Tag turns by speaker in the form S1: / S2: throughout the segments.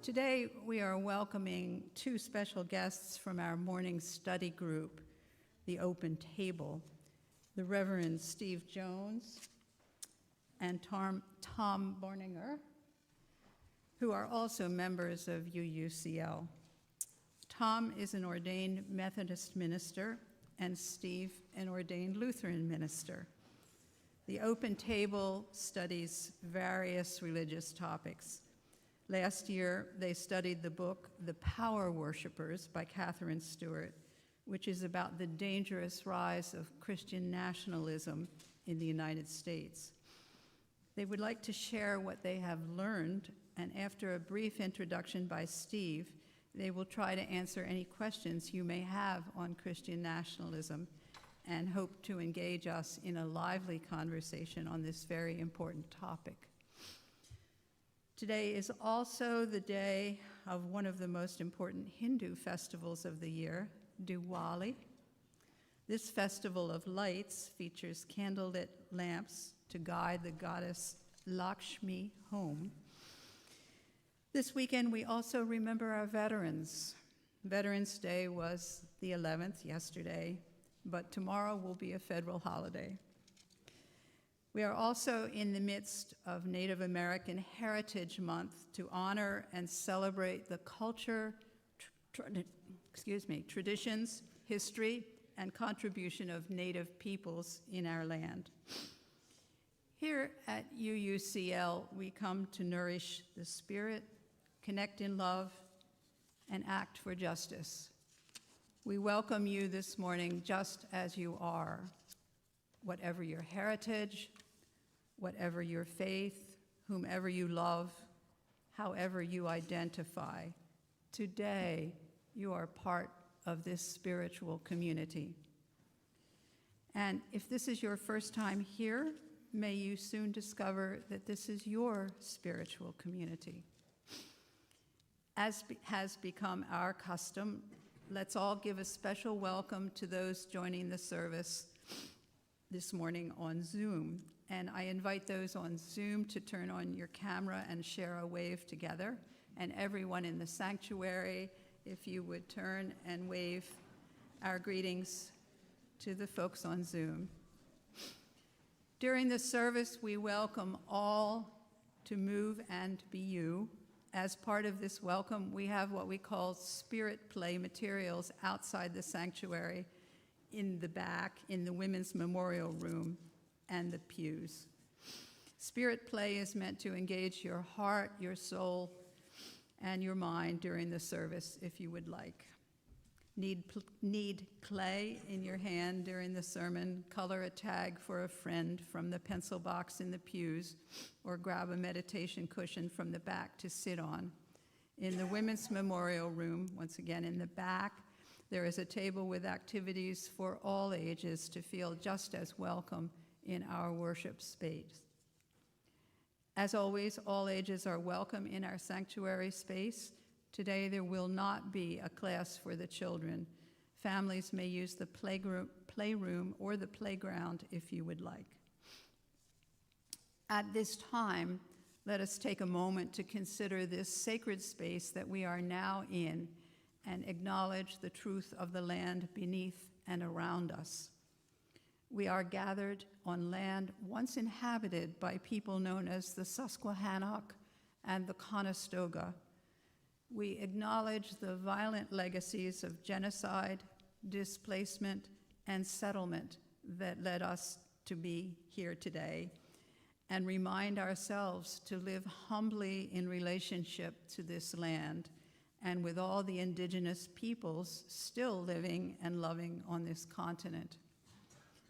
S1: Today, we are welcoming two special guests from our morning study group, the Open Table, the Reverend Steve Jones and Tom Barninger, who are also members of UUCL. Tom is an ordained Methodist minister, and Steve an ordained Lutheran minister. The Open Table studies various religious topics. Last year, they studied the book, The Power Worshippers by Catherine Stewart, which is about the dangerous rise of Christian nationalism in the United States. They would like to share what they have learned, and after a brief introduction by Steve, they will try to answer any questions you may have on Christian nationalism and hope to engage us in a lively conversation on this very important topic. Today is also the day of one of the most important Hindu festivals of the year, Diwali. This festival of lights features candlelit lamps to guide the goddess Lakshmi home. This weekend, we also remember our veterans. Veterans Day was the 11th, yesterday, but tomorrow will be a federal holiday. We are also in the midst of Native American Heritage Month to honor and celebrate the culture, traditions, history, and contribution of Native peoples in our land. Here at UUCL, we come to nourish the spirit, connect in love, and act for justice. We welcome you this morning just as you are, whatever your heritage, whatever your faith, whomever you love, however you identify. Today, you are part of this spiritual community. And if this is your first time here, may you soon discover that this is your spiritual community. As has become our custom, let's all give a special welcome to those joining the service this morning on Zoom. And I invite those on Zoom to turn on your camera and share a wave together. And everyone in the sanctuary, if you would turn and wave our greetings to the folks on Zoom. During the service, we welcome all to move and be you. As part of this welcome, we have what we call spirit play materials outside the sanctuary in the back, in the Women's Memorial Room and the pews. Spirit play is meant to engage your heart, your soul, and your mind during the service, if you would like. Need clay in your hand during the sermon, color a tag for a friend from the pencil box in the pews, or grab a meditation cushion from the back to sit on. In the Women's Memorial Room, once again in the back, there is a table with activities for all ages to feel just as welcome in our worship space. As always, all ages are welcome in our sanctuary space. Today, there will not be a class for the children. Families may use the playroom or the playground if you would like. At this time, let us take a moment to consider this sacred space that we are now in and acknowledge the truth of the land beneath and around us. We are gathered on land once inhabited by people known as the Susquehannock and the Conestoga. We acknowledge the violent legacies of genocide, displacement, and settlement that led us to be here today, and remind ourselves to live humbly in relationship to this land and with all the indigenous peoples still living and loving on this continent.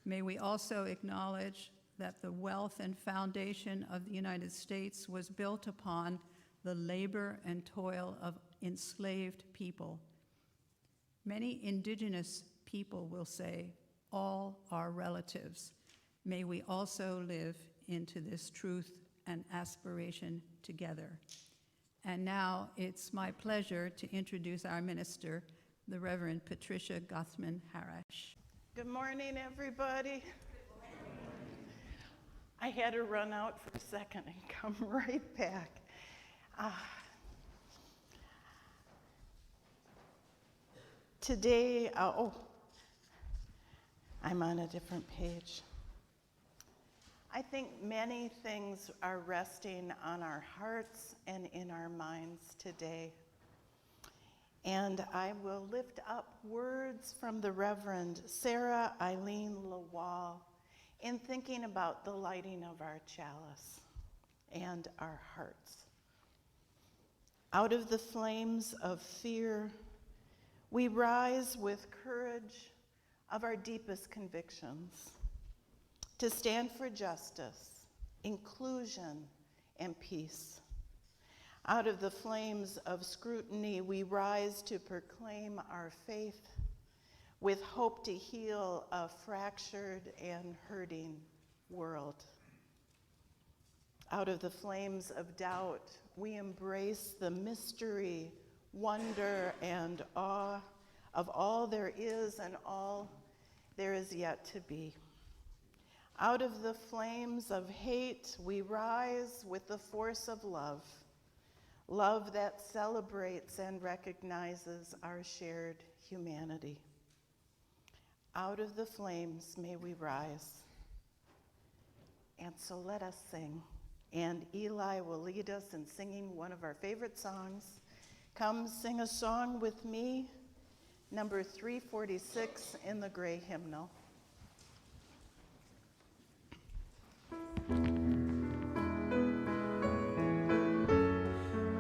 S1: May we also acknowledge that the wealth and foundation of the United States was built upon the labor and toil of enslaved people. Many indigenous people will say, all are relatives. May we also live into this truth and aspiration together. And now it's my pleasure to introduce our minister, the Reverend Patricia Gothman-Harash.
S2: Good morning, everybody. I had to run out for a second and come right back. Today, I'm on a different page. I think many things are resting on our hearts and in our minds today. And I will lift up words from the Reverend Sarah Eileen Lawal in thinking about the lighting of our chalice and our hearts. Out of the flames of fear, we rise with courage of our deepest convictions to stand for justice, inclusion, and peace. Out of the flames of scrutiny, we rise to proclaim our faith with hope to heal a fractured and hurting world. Out of the flames of doubt, we embrace the mystery, wonder, and awe of all there is and all there is yet to be. Out of the flames of hate, we rise with the force of love, love that celebrates and recognizes our shared humanity. Out of the flames may we rise. And so let us sing. And Eli will lead us in singing one of our favorite songs. Come sing a song with me, number 346 in the gray hymnal.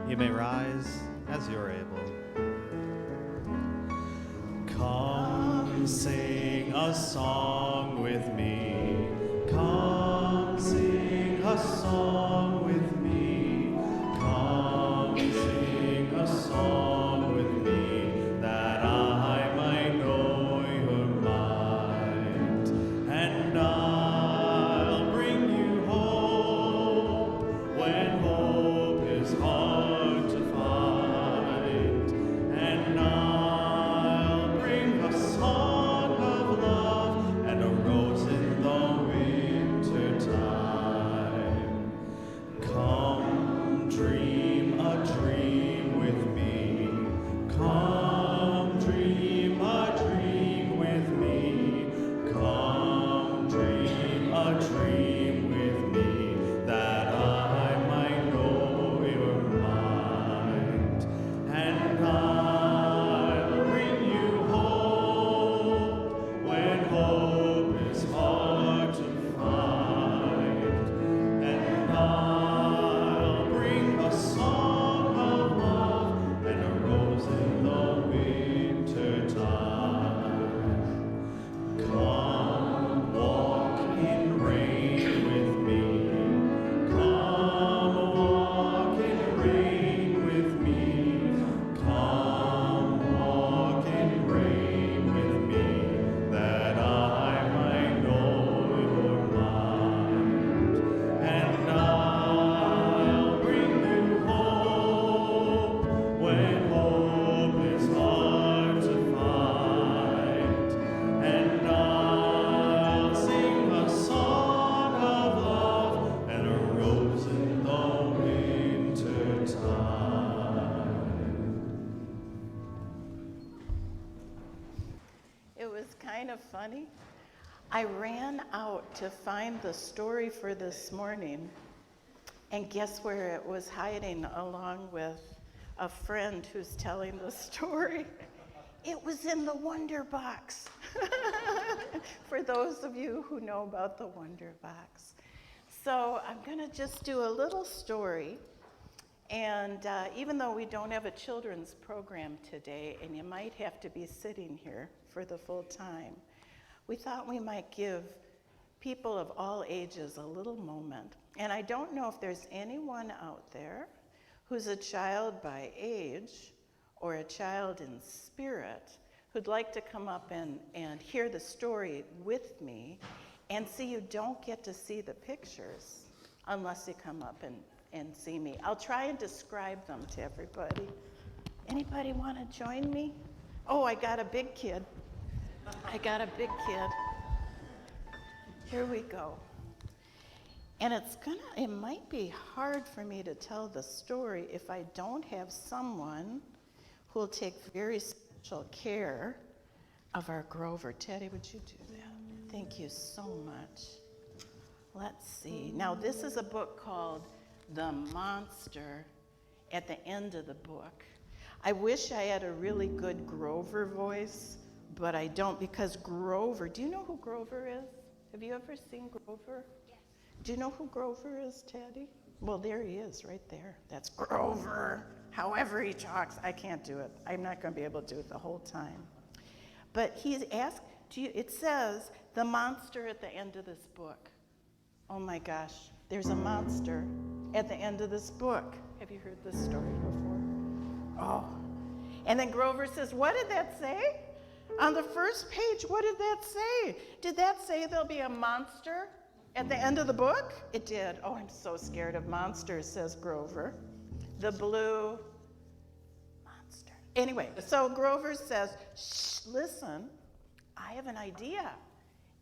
S3: You may rise as you're able. Come sing a song with me. Come sing a song with me. Come sing a song with me, that I might know your mind. And I'll bring you hope when hope is hard to find. And I'll bring a song of love and a rose in the winter time. Come dream a dream with me. Come dream a dream with me. Come dream a dream with me, that I might know your mind. And I'll bring you hope when hope is hard to find. And I'll bring a song of love and a rose in the winter time. Come walk in rain with me. Come walk in rain with me. Come walk in rain with me, that I might know your mind. And I'll bring you hope when hope is hard to find. And I'll sing a song of love and a rose in the winter time.
S2: It was kind of funny. I ran out to find the story for this morning, and guess where it was hiding along with a friend who's telling the story? It was in the Wonder Box. For those of you who know about the Wonder Box. So I'm going to just do a little story. And even though we don't have a children's program today, and you might have to be sitting here for the full time, we thought we might give people of all ages a little moment. And I don't know if there's anyone out there who's a child by age or a child in spirit who'd like to come up and hear the story with me. And see, you don't get to see the pictures unless you come up and see me. I'll try and describe them to everybody. Anybody want to join me? Oh, I got a big kid. Here we go. And it might be hard for me to tell the story if I don't have someone who will take very special care of our Grover. Teddy, would you do that? Thank you so much. Let's see. Now, this is a book called The Monster at the end of the book. I wish I had a really good Grover voice, but I don't, because Grover, do you know who Grover is? Have you ever seen Grover? Yes. Do you know who Grover is, Teddy? Well, there he is, right there. That's Grover. However he talks, I can't do it. I'm not going to be able to do it the whole time. But he's asked, it says, the monster at the end of this book. Oh my gosh, there's a monster at the end of this book. Have you heard this story before? Oh. And then Grover says, what did that say? On the first page, what did that say? Did that say there'll be a monster at the end of the book? It did. Oh, I'm so scared of monsters, says Grover. The blue monster. Anyway, so Grover says, shh, listen, I have an idea.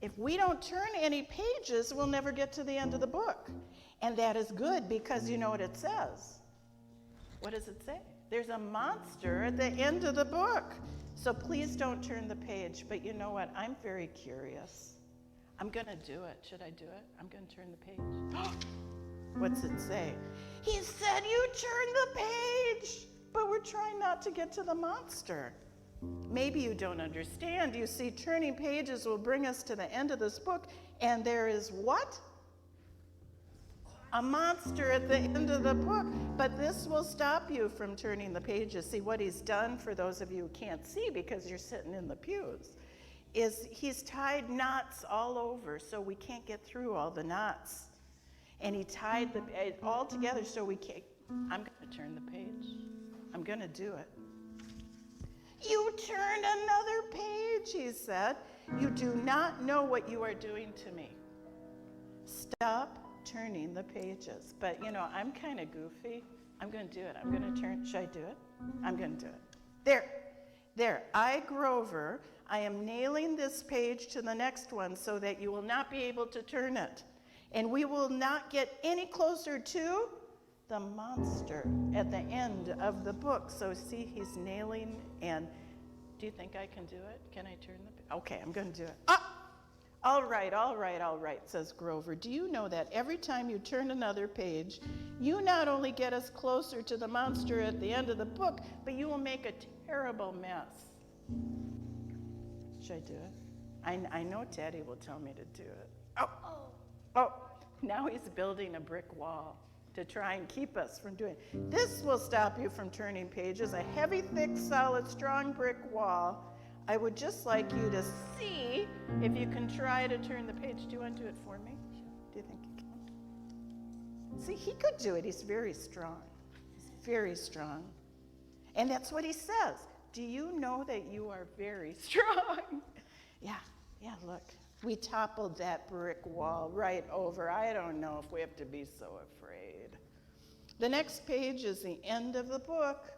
S2: If we don't turn any pages, we'll never get to the end of the book. And that is good, because you know what it says. What does it say? There's a monster at the end of the book. So please don't turn the page. But you know what? I'm very curious. I'm going to do it. Should I do it? I'm going to turn the page. What's it say? He said you turn the page, but we're trying not to get to the monster. Maybe you don't understand. You see, turning pages will bring us to the end of this book, and there is what? A monster at the end of the book. But this will stop you from turning the pages. See, what he's done, for those of you who can't see because you're sitting in the pews, is he's tied knots all over so we can't get through all the knots. And he tied it all together so we can't. I'm going to turn the page. I'm going to do it. You turned another page, he said. You do not know what you are doing to me. Stop turning the pages. But, you know, I'm kind of goofy. I'm going to do it. I'm going to turn. Should I do it? I'm going to do it. There. I, Grover, I am nailing this page to the next one so that you will not be able to turn it. And we will not get any closer to the monster at the end of the book. So see, he's nailing, and do you think I can do it? Can I turn the, okay, I'm going to do it. Ah! All right, says Grover. Do you know that every time you turn another page, you not only get us closer to the monster at the end of the book, but you will make a terrible mess. Should I do it? I know Teddy will tell me to do it. Oh, now he's building a brick wall to try and keep us from doing it. This will stop you from turning pages, a heavy, thick, solid, strong brick wall. I would just like you to see if you can try to turn the page. Do you want to do it for me? Do you think you can? See, he could do it. He's very strong. He's very strong. And that's what he says. Do you know that you are very strong? Yeah, look. We toppled that brick wall right over. I don't know if we have to be so afraid. The next page is the end of the book.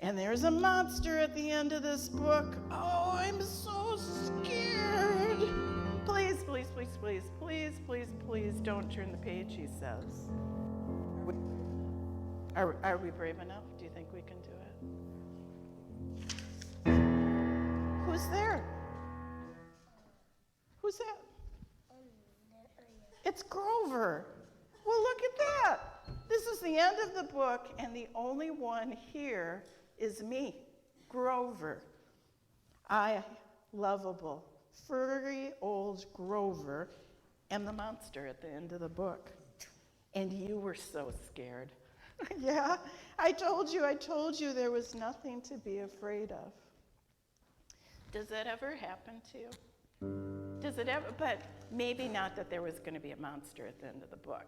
S2: And there's a monster at the end of this book. Oh, I'm so scared. Please, don't turn the page, he says. Are we brave enough? Do you think we can do it? Who's there? Who's that? It's Grover. Well, look at that. This is the end of the book, and the only one here is me, Grover. I, lovable, furry old Grover, am the monster at the end of the book. And you were so scared. Yeah, I told you there was nothing to be afraid of. Does that ever happen to you? Does it ever, but maybe not that there was going to be a monster at the end of the book,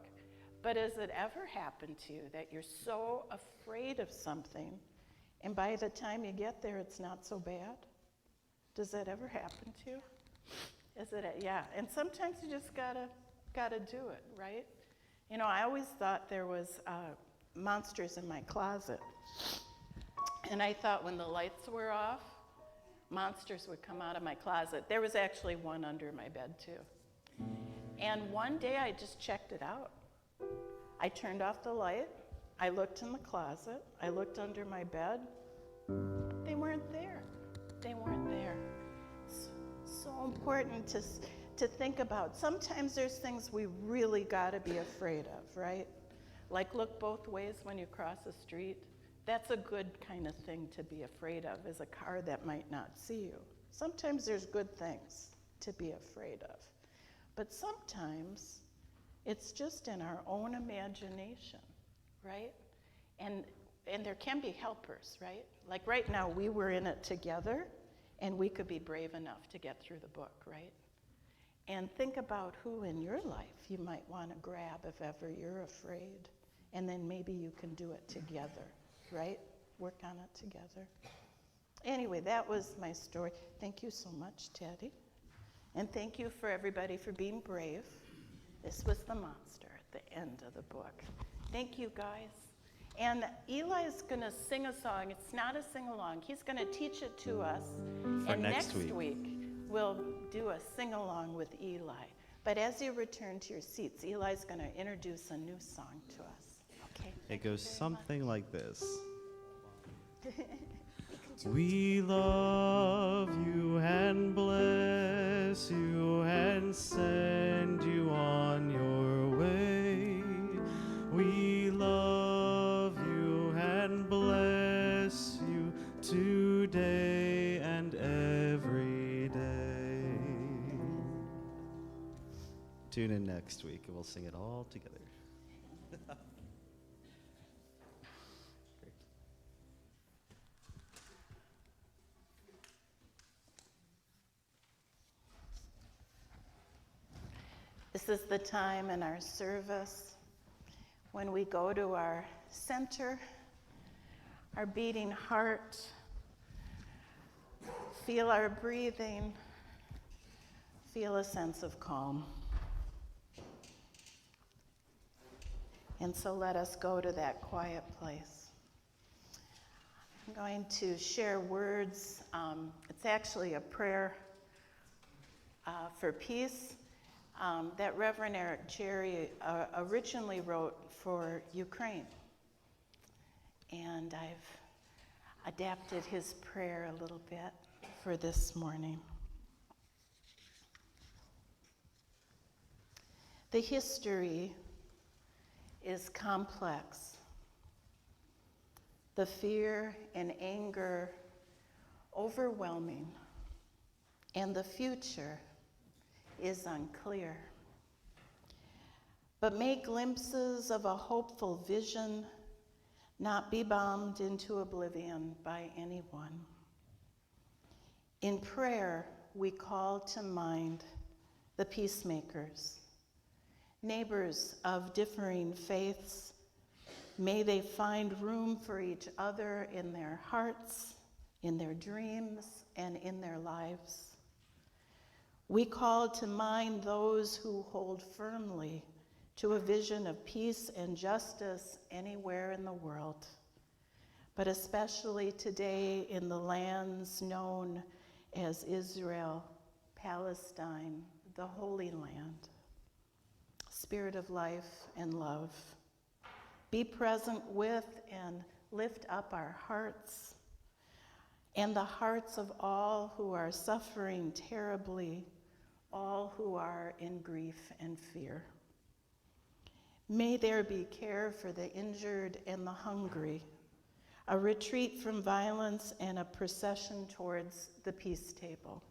S2: but has it ever happened to you that you're so afraid of something, and by the time you get there, it's not so bad? Does that ever happen to you? Is it? Yeah, and sometimes you just gotta do it, right? You know, I always thought there was monsters in my closet. And I thought when the lights were off, monsters would come out of my closet. There was actually one under my bed too. And one day I just checked it out. I turned off the light, I looked in the closet, I looked under my bed. They weren't there. They weren't there. It's so important to think about. Sometimes there's things we really gotta be afraid of, right? Like look both ways when you cross a street. That's a good kind of thing to be afraid of, is a car that might not see you. Sometimes there's good things to be afraid of. But sometimes it's just in our own imagination, right? And there can be helpers, right? Like right now, we were in it together, and we could be brave enough to get through the book, right? And think about who in your life you might want to grab if ever you're afraid, and then maybe you can do it together, right? Work on it together. Anyway, that was my story. Thank you so much, Teddy. And thank you for everybody for being brave. This was the monster at the end of the book. Thank you, guys. And Eli's going to sing a song. It's not a sing-along. He's going to teach it to us.
S3: For
S2: and
S3: next
S2: week, we'll do a sing-along with Eli. But as you return to your seats, Eli's going to introduce a new song to us. Okay?
S3: It goes something like this. We love you and bless you and send you on your way. We love you and bless you today and every day. Tune in next week and we'll sing it all together.
S2: This is the time in our service when we go to our center, our beating heart, feel our breathing, feel a sense of calm. And so let us go to that quiet place. I'm going to share words. It's actually a prayer for peace. That Reverend Eric Cherry originally wrote for Ukraine. And I've adapted his prayer a little bit for this morning. The history is complex. The fear and anger overwhelming, and the future is unclear. But may glimpses of a hopeful vision not be bombed into oblivion by anyone. In prayer, we call to mind the peacemakers, neighbors of differing faiths. May they find room for each other in their hearts, in their dreams, and in their lives. We call to mind those who hold firmly to a vision of peace and justice anywhere in the world, but especially today in the lands known as Israel, Palestine, the Holy Land. Spirit of life and love, be present with and lift up our hearts and the hearts of all who are suffering terribly, all who are in grief and fear. May there be care for the injured and the hungry, a retreat from violence and a procession towards the peace table,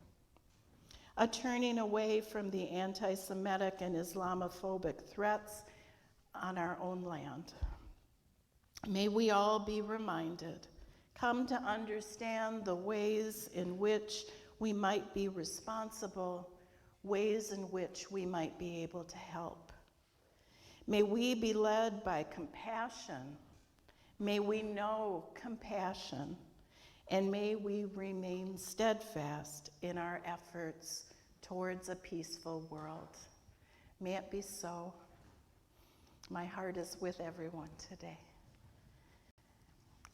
S2: a turning away from the anti-Semitic and Islamophobic threats on our own land. May we all be reminded, come to understand the ways in which we might be responsible, ways in which we might be able to help. May we be led by compassion. May we know compassion. And may we remain steadfast in our efforts towards a peaceful world. May it be so. My heart is with everyone today.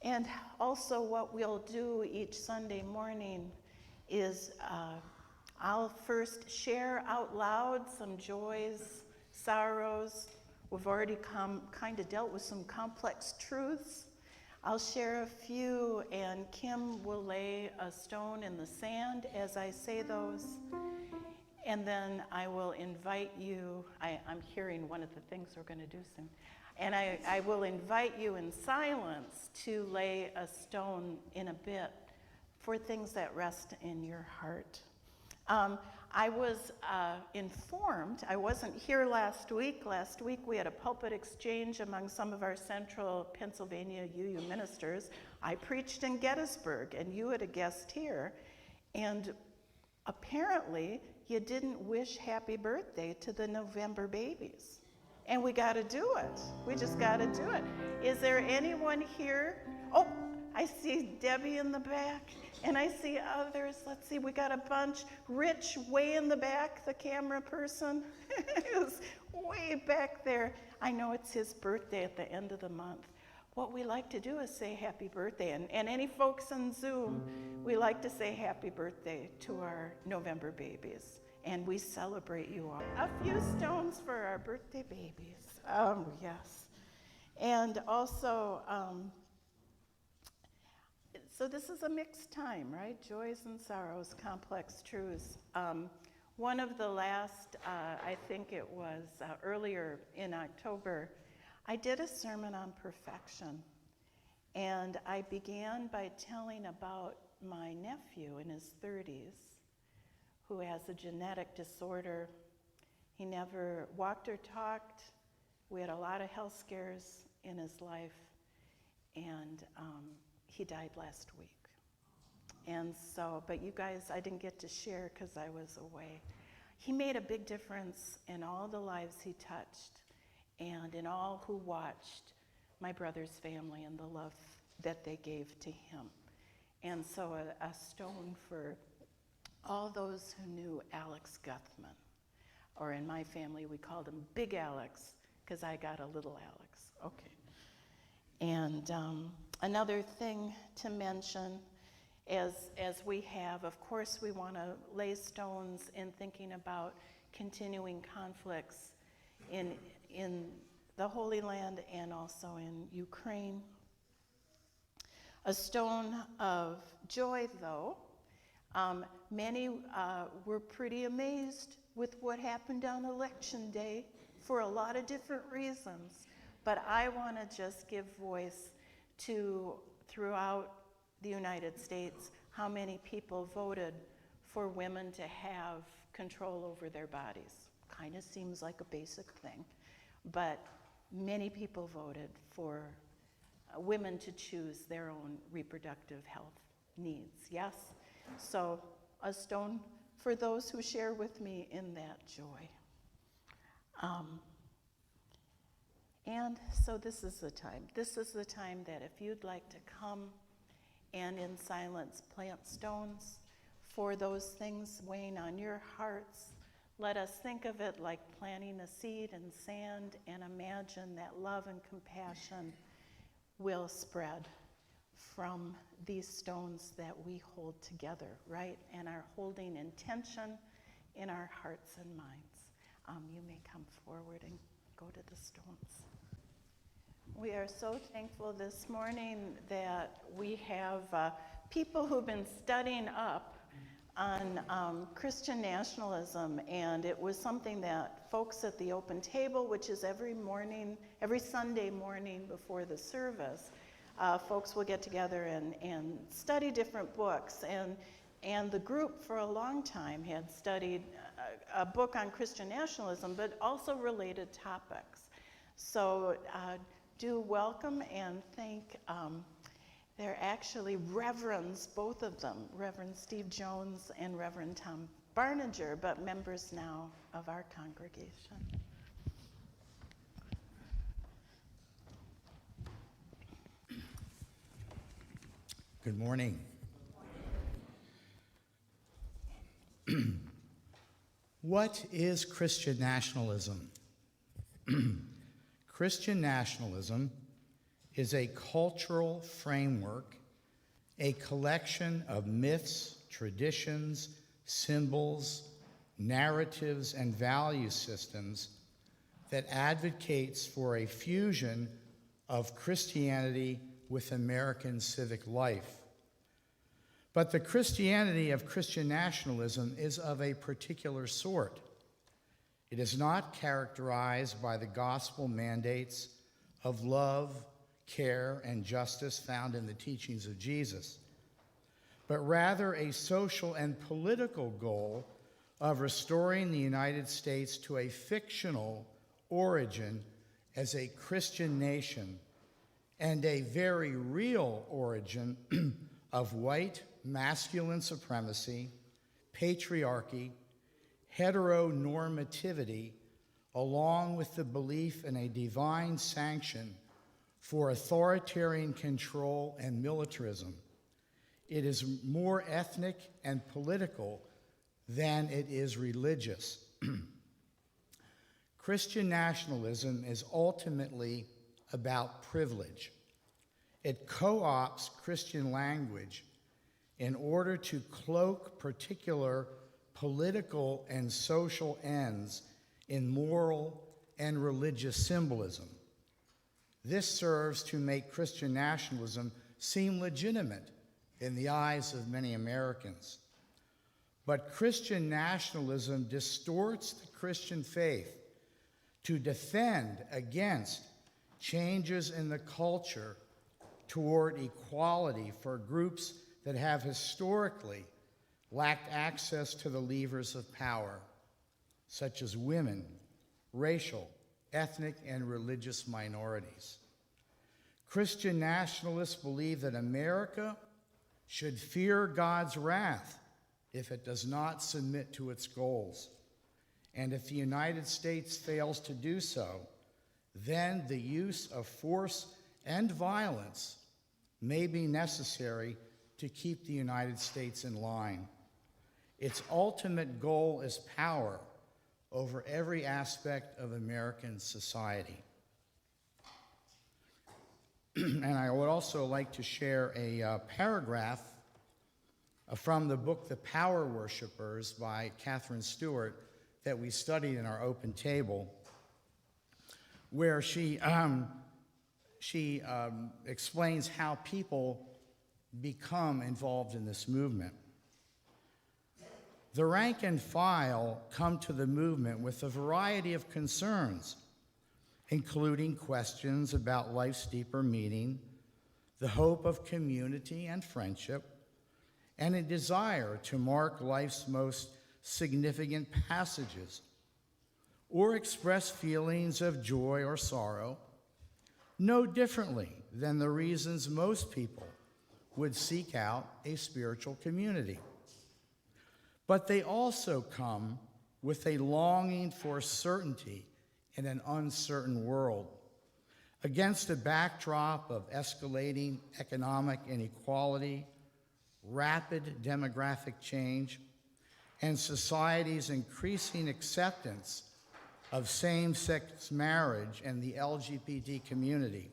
S2: And also what we'll do each Sunday morning is I'll first share out loud some joys, sorrows. We've already kind of dealt with some complex truths. I'll share a few, and Kim will lay a stone in the sand as I say those. And then I will invite you, I'm hearing one of the things we're going to do soon. And I will invite you in silence to lay a stone in a bit for things that rest in your heart. I was informed, I wasn't here last week. Last week we had a pulpit exchange among some of our central Pennsylvania UU ministers. I preached in Gettysburg, and you had a guest here. And apparently you didn't wish happy birthday to the November babies. And we got to do it. We just got to do it. Is there anyone here? Oh, I see Debbie in the back, and I see others. Let's see, we got a bunch. Rich, way in the back, the camera person, is way back there. I know it's his birthday at the end of the month. What we like to do is say happy birthday. And any folks on Zoom, we like to say happy birthday to our November babies. And we celebrate you all. A few stones for our birthday babies. Yes. And also, so this is a mixed time, right? Joys and sorrows, complex truths. One of the last, I think it was earlier in October, I did a sermon on perfection. And I began by telling about my nephew in his 30s who has a genetic disorder. He never walked or talked. We had a lot of health scares in his life, and he died last week. And so, but you guys, I didn't get to share because I was away. He made a big difference in all the lives he touched and in all who watched my brother's family and the love that they gave to him. And so a stone for all those who knew Alex Guthman, or in my family we called him Big Alex because I got a little Alex. Okay. And another thing to mention, as we have, of course, we want to lay stones in thinking about continuing conflicts in the Holy Land and also in Ukraine. A stone of joy, though. Many were pretty amazed with what happened on Election Day for a lot of different reasons. But I want to just give voice to, throughout the United States, how many people voted for women to have control over their bodies. Kind of seems like a basic thing, but many people voted for women to choose their own reproductive health needs, yes? So a stone for those who share with me in that joy. And so this is the time. This is the time that if you'd like to come and in silence plant stones for those things weighing on your hearts, let us think of it like planting a seed in sand and imagine that love and compassion will spread from these stones that we hold together, right? And are holding intention in our hearts and minds. You may come forward and go to the stones. We are so thankful this morning that we have people who've been studying up on Christian nationalism, and it was something that folks at the open table, which is every Sunday morning before the service, folks will get together and study different books. And the group for a long time had studied a book on Christian nationalism, but also related topics. So do welcome and thank, they're actually reverends, both of them, Reverend Steve Jones and Reverend Tom Barninger, but members now of our congregation.
S4: Good morning. What is Christian nationalism? Christian nationalism is a cultural framework, a collection of myths, traditions, symbols, narratives, and value systems that advocates for a fusion of Christianity with American civic life. But the Christianity of Christian nationalism is of a particular sort. It is not characterized by the gospel mandates of love, care, and justice found in the teachings of Jesus, but rather a social and political goal of restoring the United States to a fictional origin as a Christian nation and a very real origin of white masculine supremacy, patriarchy, heteronormativity, along with the belief in a divine sanction for authoritarian control and militarism. It is more ethnic and political than it is religious. Christian nationalism is ultimately about privilege. It co-opts Christian language in order to cloak particular political and social ends in moral and religious symbolism. This serves to make Christian nationalism seem legitimate in the eyes of many Americans. But Christian nationalism distorts the Christian faith to defend against changes in the culture toward equality for groups that have historically lacked access to the levers of power, such as women, racial, ethnic, and religious minorities. Christian nationalists believe that America should fear God's wrath if it does not submit to its goals. And if the United States fails to do so, then the use of force and violence may be necessary to keep the United States in line. Its ultimate goal is power over every aspect of American society. And I would also like to share a paragraph from the book The Power Worshippers by Catherine Stewart that we studied in our open table, where she explains how people become involved in this movement. The rank and file come to the movement with a variety of concerns, including questions about life's deeper meaning, the hope of community and friendship, and a desire to mark life's most significant passages, or express feelings of joy or sorrow, no differently than the reasons most people would seek out a spiritual community. But they also come with a longing for certainty in an uncertain world, against a backdrop of escalating economic inequality, rapid demographic change, and society's increasing acceptance of same-sex marriage and the LGBT community.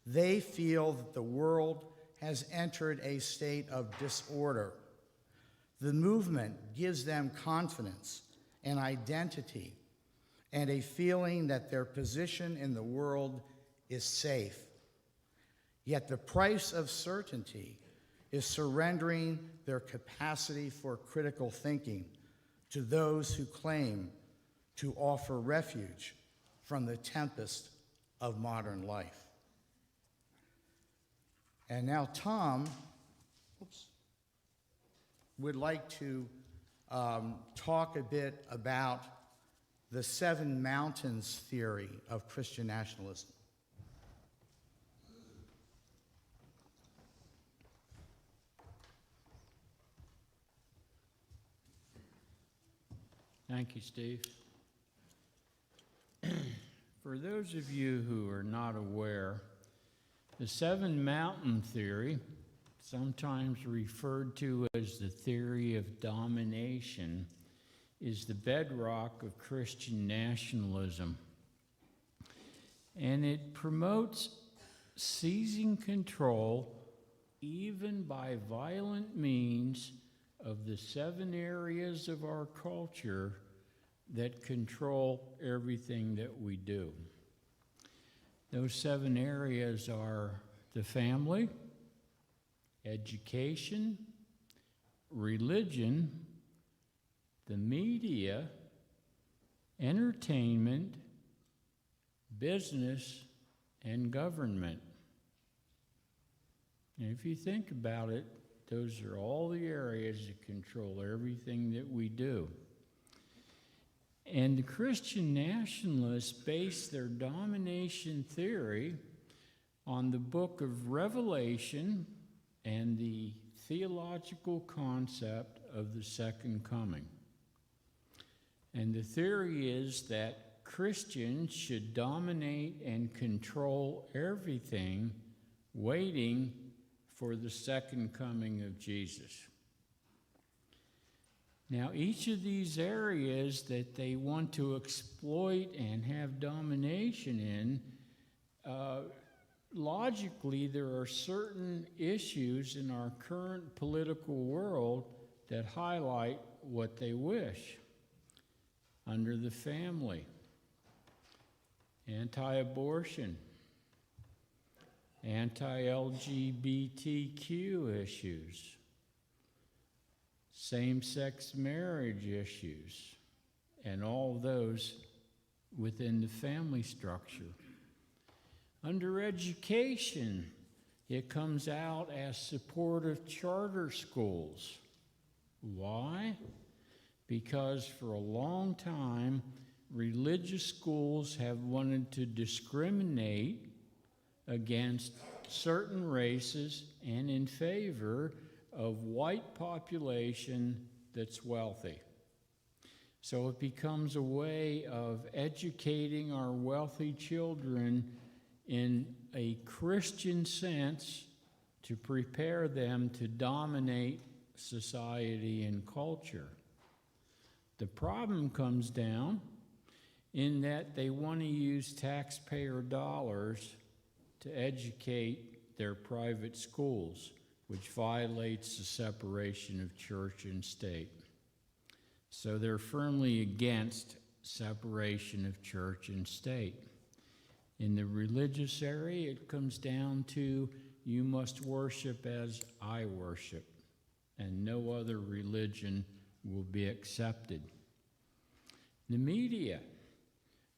S4: They feel that the world has entered a state of disorder. The movement gives them confidence and identity and a feeling that their position in the world is safe. Yet the price of certainty is surrendering their capacity for critical thinking to those who claim to offer refuge from the tempest of modern life. And now Tom would like to talk a bit about the seven mountains theory of Christian nationalism.
S5: Thank you, Steve. For those of you who are not aware, the seven mountain theory, sometimes referred to as the theory of domination, is the bedrock of Christian nationalism. And it promotes seizing control, even by violent means, of the 7 areas of our culture that control everything that we do. Those 7 areas are the family, education, religion, the media, entertainment, business, and government. And if you think about it, those are all the areas that control everything that we do. And the Christian nationalists base their domination theory on the book of Revelation and the theological concept of the second coming. And the theory is that Christians should dominate and control everything, waiting for the second coming of Jesus. Now, each of these areas that they want to exploit and have domination in, logically, there are certain issues in our current political world that highlight what they wish. Under the family, anti-abortion, anti-LGBTQ issues, same-sex marriage issues, and all those within the family structure. Under education, it comes out as support of charter schools. Why? Because for a long time, religious schools have wanted to discriminate against certain races and in favor of white population that's wealthy. So it becomes a way of educating our wealthy children in a Christian sense to prepare them to dominate society and culture. The problem comes down in that they want to use taxpayer dollars to educate their private schools, which violates the separation of church and state. So they're firmly against separation of church and state. In the religious area, it comes down to you must worship as I worship, and no other religion will be accepted. The media,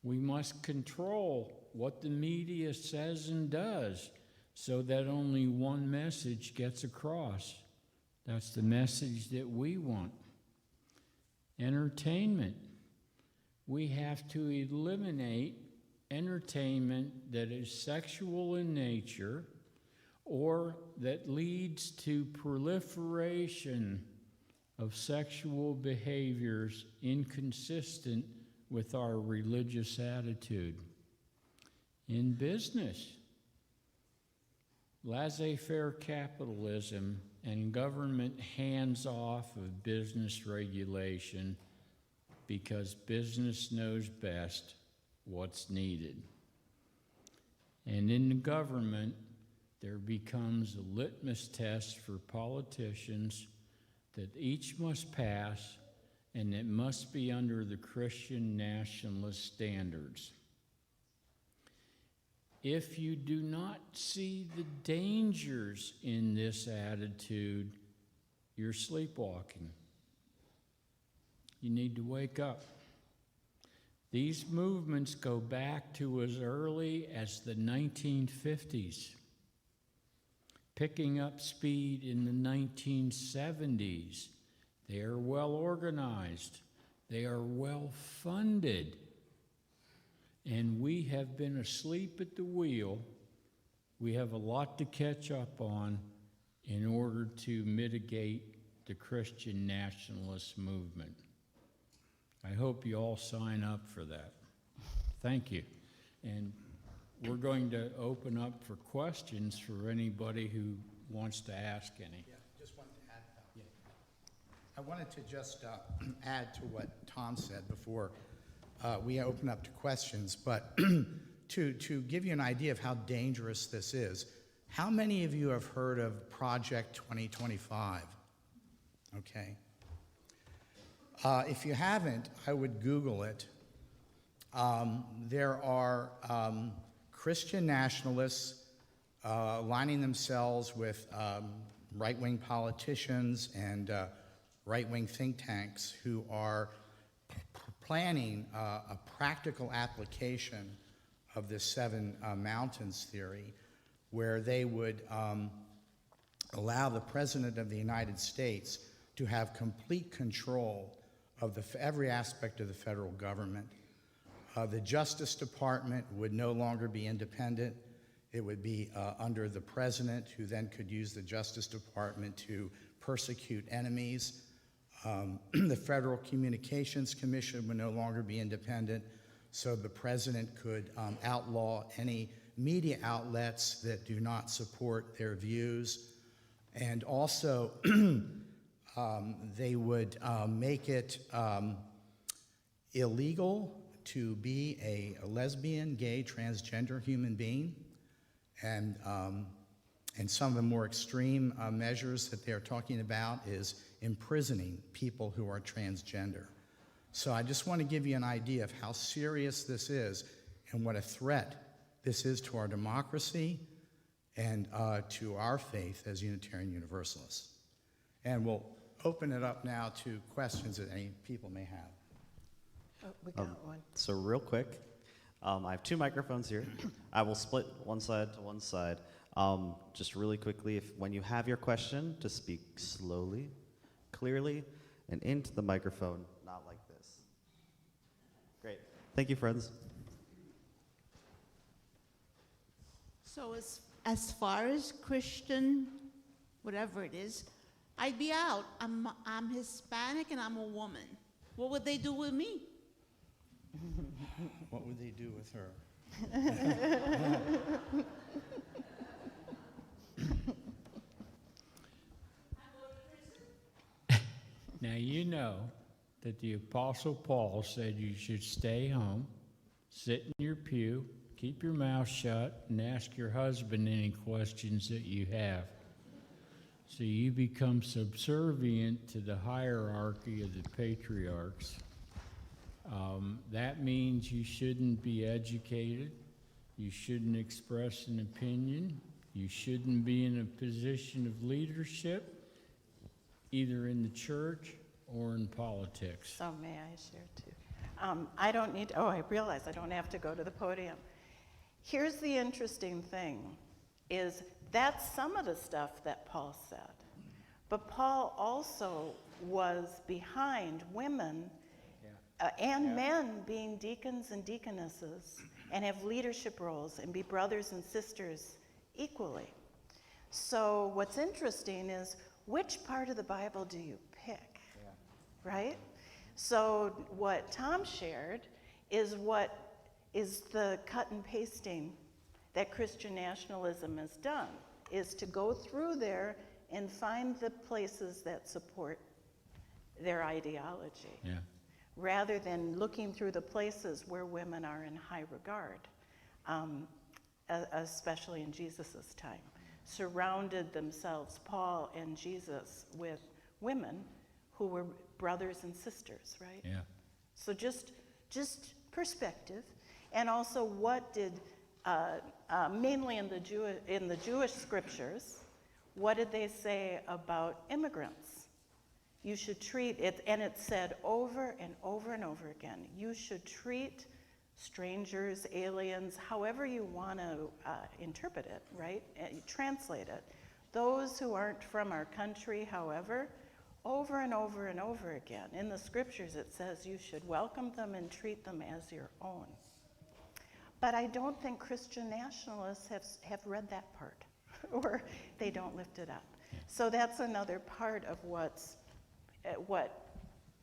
S5: we must control what the media says and does so that only one message gets across. That's the message that we want. Entertainment, we have to eliminate entertainment that is sexual in nature or that leads to proliferation of sexual behaviors inconsistent with our religious attitude. In business, laissez-faire capitalism and government hands-off of business regulation because business knows best what's needed. And in the government, there becomes a litmus test for politicians that each must pass, and it must be under the Christian nationalist standards. If you do not see the dangers in this attitude, you're sleepwalking. You need to wake up. These movements go back to as early as the 1950s, picking up speed in the 1970s. They are well organized. They are well funded. And we have been asleep at the wheel. We have a lot to catch up on in order to mitigate the Christian nationalist movement. I hope you all sign up for that. Thank you. And we're going to open up for questions for anybody who wants to ask any.
S4: Yeah, just wanted to add that. Yeah. I wanted to just add to what Tom said before we open up to questions, but to give you an idea of how dangerous this is, how many of you have heard of Project 2025? Okay. If you haven't, I would Google it. There are Christian nationalists aligning themselves with right-wing politicians and right-wing think tanks who are planning a practical application of this seven mountains theory, where they would allow the President of the United States to have complete control of every aspect of the federal government. The Justice Department would no longer be independent. It would be under the President, who then could use the Justice Department to persecute enemies. The Federal Communications Commission would no longer be independent, so the President could outlaw any media outlets that do not support their views. And also, they would make it illegal to be a lesbian, gay, transgender human being. And some of the more extreme measures that they're talking about is imprisoning people who are transgender. So I just want to give you an idea of how serious this is and what a threat this is to our democracy and to our faith as Unitarian Universalists. And we'll open it up now to questions that any people may have.
S2: Oh, we got one.
S3: So real quick, I have two microphones here. I will split one side to one side. Just really quickly, when you have your question, to speak slowly, clearly, and into the microphone, not like this. Great. Thank you, friends.
S6: So as far as Christian, whatever it is, I'd be out. I'm Hispanic and I'm a woman. What would they do with me?
S4: What would they do with her?
S5: Now you know that the Apostle Paul said you should stay home, sit in your pew, keep your mouth shut, and ask your husband any questions that you have. So you become subservient to the hierarchy of the patriarchs. That means you shouldn't be educated, you shouldn't express an opinion, you shouldn't be in a position of leadership, either in the church or in politics.
S2: So may I share too? I don't need, I realize I don't have to go to the podium. Here's the interesting thing, is that's some of the stuff that Paul said. But Paul also was behind women and men being deacons and deaconesses and have leadership roles and be brothers and sisters equally. So what's interesting is, which part of the Bible do you pick, right? So what Tom shared is what is the cut and pasting that Christian nationalism has done, is to go through there and find the places that support their ideology, rather than looking through the places where women are in high regard, especially in Jesus' time. Surrounded themselves, Paul and Jesus, with women who were brothers and sisters, right?
S5: Yeah.
S2: So just perspective, and also what did mainly in the Jewish scriptures, what did they say about immigrants? You should treat it, and it said over and over and over again, you should treat strangers, aliens, however you want to interpret it, right? Translate it. Those who aren't from our country, however, over and over and over again. In the scriptures it says you should welcome them and treat them as your own. But I don't think Christian nationalists have read that part, or they don't lift it up. So that's another part of what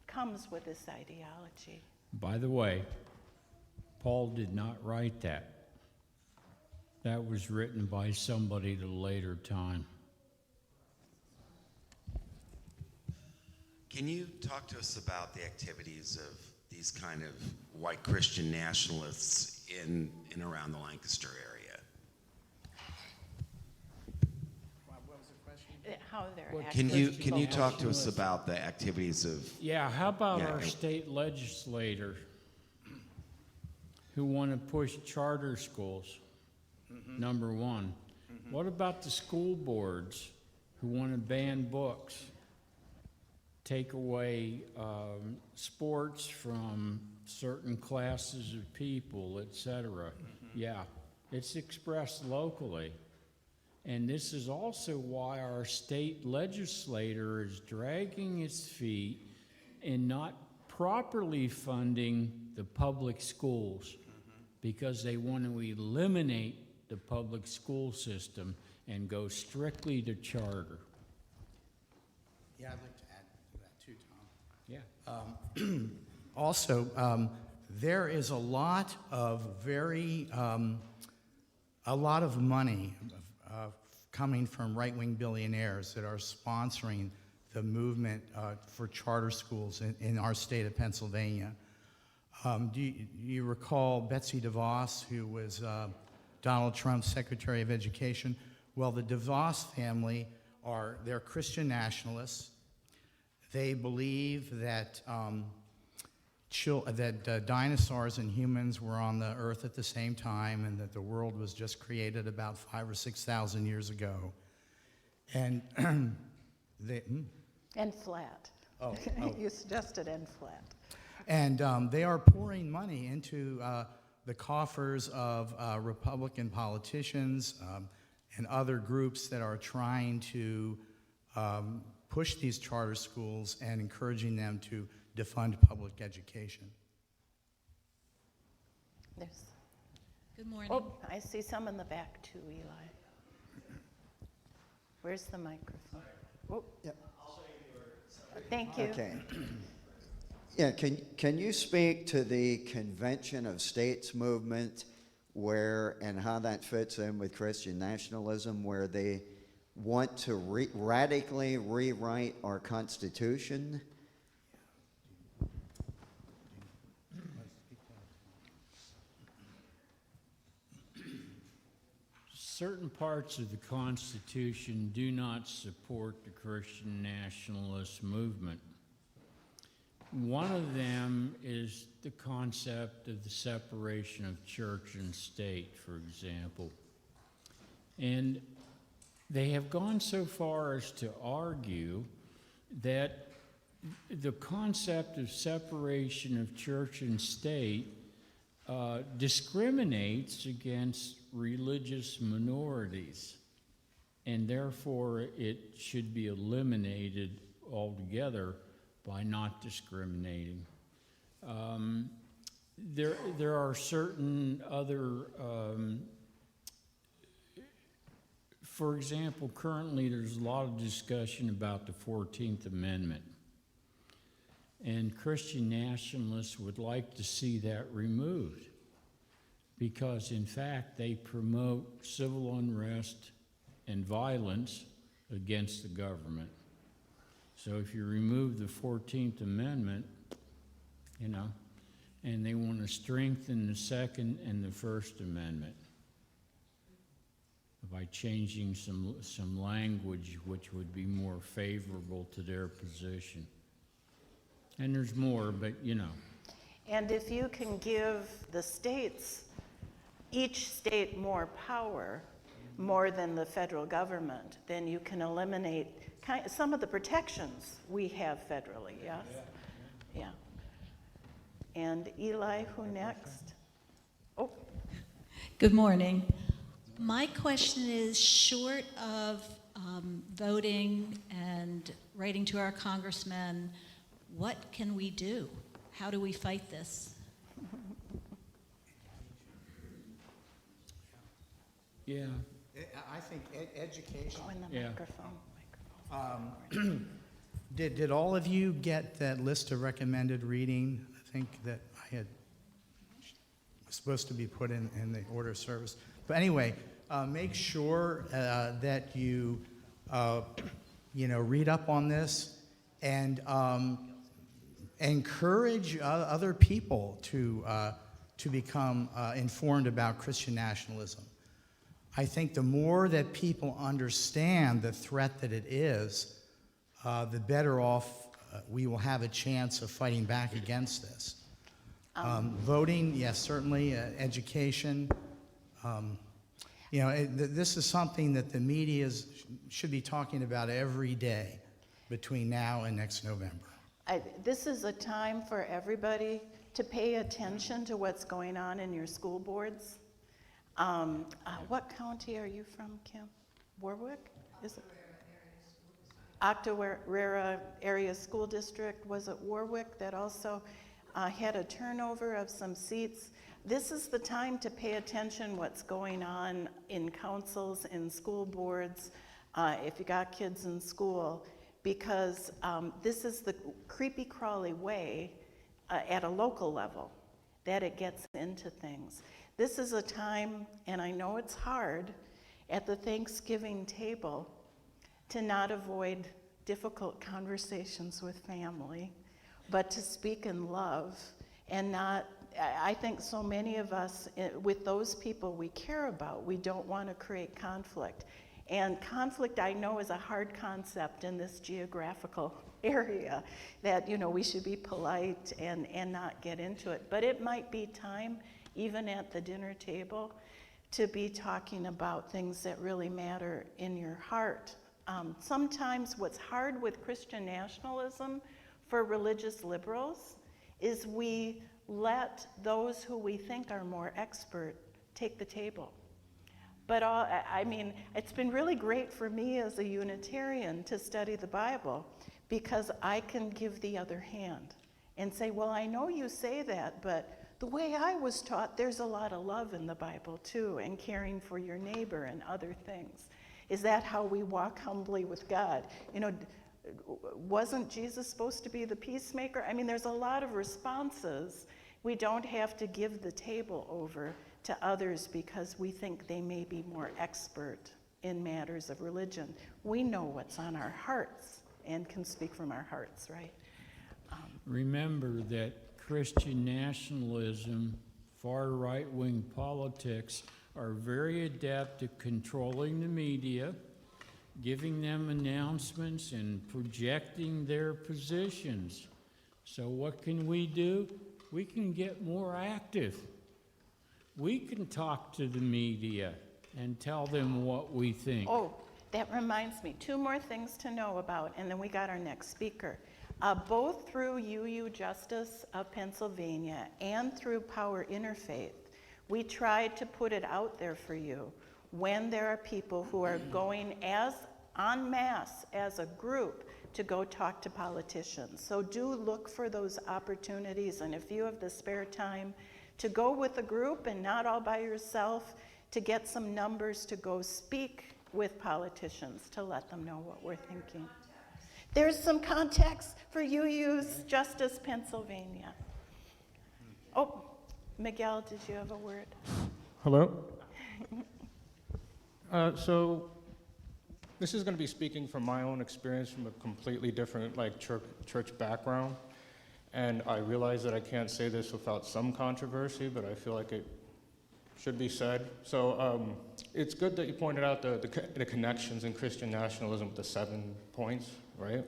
S2: comes with this ideology.
S5: By the way, Paul did not write that. That was written by somebody at a later time.
S7: Can you talk to us about the activities of these kind of white Christian nationalists in and around the Lancaster area.
S2: How they're
S5: Well,
S2: actually
S7: Can you talk to us about the activities of?
S5: Yeah, how about
S7: Yeah,
S5: our
S7: and-
S5: state legislator who want to push charter schools? Number one. What about the school boards who want to ban books, take away sports from certain classes of people, etc.? Yeah, it's expressed locally. And this is also why our state legislator is dragging its feet in not properly funding the public schools, because they want to eliminate the public school system and go strictly to charter.
S4: Yeah, I'd like to add to that too, Tom.
S5: Yeah.
S4: Also, there is a lot of a lot of money coming from right-wing billionaires that are sponsoring the movement for charter schools in our state of Pennsylvania. Do you recall Betsy DeVos, who was Donald Trump's Secretary of Education? Well, the DeVos family they're Christian nationalists. They believe that dinosaurs and humans were on the earth at the same time, and that the world was just created about 5,000 or 6,000 years ago. And
S2: and flat.
S4: Oh.
S2: You suggested and flat.
S4: And they are pouring money into the coffers of Republican politicians and other groups that are trying to push these charter schools and encouraging them to defund public education.
S2: There's,
S8: Good morning.
S2: oh, I see some in the back too, Eli. Where's the microphone? Oh.
S9: Yep.
S2: Thank you.
S9: Okay. Yeah, can you speak to the Convention of States movement and how that fits in with Christian nationalism, where they want to radically rewrite our Constitution?
S5: Certain parts of the Constitution do not support the Christian nationalist movement. One of them is the concept of the separation of church and state, for example. And they have gone so far as to argue that the concept of separation of church and state discriminates against religious minorities, and therefore it should be eliminated altogether by not discriminating. There are certain other, for example, currently there's a lot of discussion about the 14th Amendment. And Christian nationalists would like to see that removed because, in fact, they promote civil unrest and violence against the government. So if you remove the 14th Amendment, and they want to strengthen the Second and the First Amendment by changing some language which would be more favorable to their position. And there's more, but
S2: And if you can give the states, each state more power, more than the federal government, then you can eliminate some of the protections we have federally, yes? Yeah. And Eli, who next? Oh,
S8: Good morning. My question is, short of voting and writing to our congressmen, what can we do? How do we fight this?
S5: yeah.
S4: I think education.
S2: oh, in the
S5: Yeah.
S2: microphone.
S4: Did all of you get that list of recommended reading? I think that I had was supposed to be put in the order of service. But anyway, make sure that you read up on this and encourage other people to become informed about Christian nationalism. I think the more that people understand the threat that it is, the better off we will have a chance of fighting back against this. Voting, yes, certainly. Education. This is something that the media should be talking about every day between now and next November.
S2: This is a time for everybody to pay attention to what's going on in your school boards. What county are you from, Kim? Warwick? Is it? Octorara Area School District. Was it Warwick that also had a turnover of some seats? This is the time to pay attention what's going on in councils, in school boards, if you got kids in school, because this is the creepy crawly way at a local level that it gets into things. This is a time, and I know it's hard, at the Thanksgiving table to not avoid difficult conversations with family, but to speak in love and not, I think so many of us, with those people we care about, we don't want to create conflict. And conflict, I know, is a hard concept in this geographical area, that, we should be polite and not get into it. But it might be time, even at the dinner table, to be talking about things that really matter in your heart. Sometimes what's hard with Christian nationalism for religious liberals is we let those who we think are more expert take the table. But it's been really great for me as a Unitarian to study the Bible, because I can give the other hand and say, well, I know you say that, but the way I was taught, there's a lot of love in the Bible too, and caring for your neighbor and other things. Is that how we walk humbly with God? Wasn't Jesus supposed to be the peacemaker? There's a lot of responses. We don't have to give the table over to others because we think they may be more expert in matters of religion. We know what's on our hearts and can speak from our hearts, right?
S5: Remember that Christian nationalism, far right-wing politics are very adept at controlling the media, giving them announcements and projecting their positions. So what can we do? We can get more active. We can talk to the media and tell them what we think.
S2: Oh, that reminds me, 2 more things to know about, and then we got our next speaker. Both through UU Justice of Pennsylvania and through Power Interfaith, we tried to put it out there for you when there are people who are going as en masse as a group to go talk to politicians. So do look for those opportunities, and if you have the spare time to go with a group and not all by yourself, to get some numbers to go speak with politicians to let them know what we're thinking. There's some context for UU's Justice Pennsylvania. Oh, Miguel, did you have a word?
S10: Hello. So this is going to be speaking from my own experience from a completely different church background. And I realize that I can't say this without some controversy, but I feel like it should be said. So it's good that you pointed out the connections in Christian nationalism with the 7 points, right?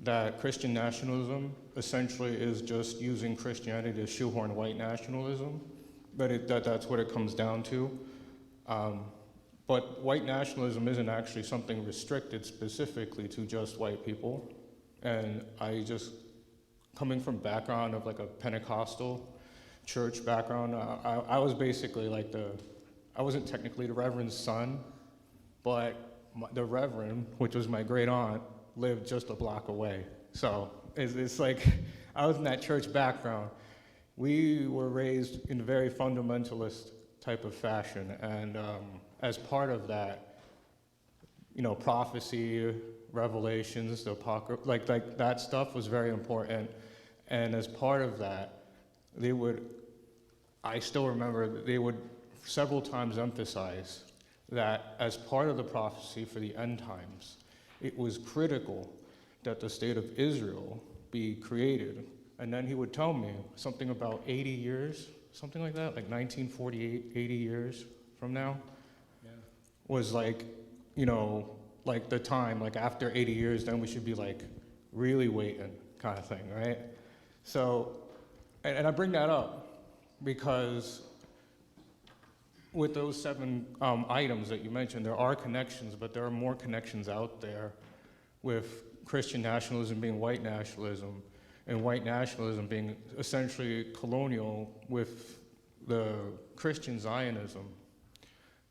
S10: That Christian nationalism essentially is just using Christianity to shoehorn white nationalism, but that's what it comes down to. But white nationalism isn't actually something restricted specifically to just white people. And coming from background of like a Pentecostal church background, I was basically I wasn't technically the Reverend's son, but the Reverend, which was my great aunt, lived just a block away. So it's like, I was in that church background. We were raised in a very fundamentalist type of fashion, and as part of that, prophecy, revelations, the apocrypha, like that stuff was very important. And as part of that, I still remember that they would several times emphasize that as part of the prophecy for the end times, it was critical that the state of Israel be created. And then he would tell me something about 80 years something like that, like 1948, 80 years from now, was like, you know, like the time, like after 80 years, then we should be like really waiting kind of thing, right? So, and I bring that up because with those 7 items that you mentioned, there are connections, but there are more connections out there with Christian nationalism being white nationalism, and white nationalism being essentially colonial with the Christian Zionism.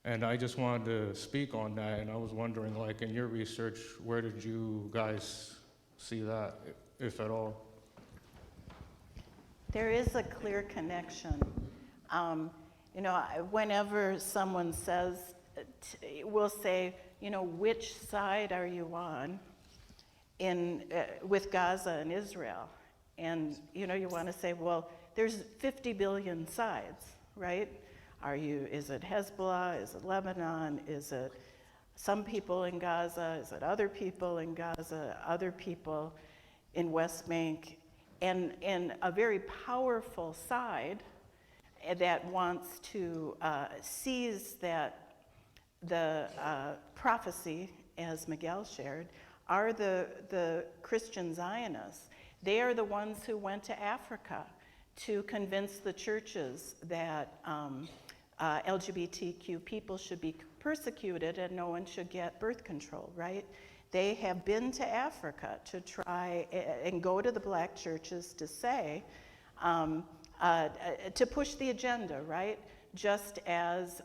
S10: And I just wanted to speak on that, and I was wondering, like, in your research, where did you guys see that, if at all?
S2: There is a clear connection. You know, whenever someone says, we'll say, you know, which side are you on with Gaza and Israel? And, you know, you want to say, well, there's 50 billion sides, right? Is it Hezbollah? Is it Lebanon? Is it some people in Gaza? Is it other people in Gaza? Other people in West Bank? And a very powerful side that wants to seize that the prophecy, as Miguel shared, are the Christian Zionists. They are the ones who went to Africa to convince the churches that LGBTQ people should be persecuted and no one should get birth control, right? They have been to Africa to try and go to the black churches to say, to push the agenda, right? Just as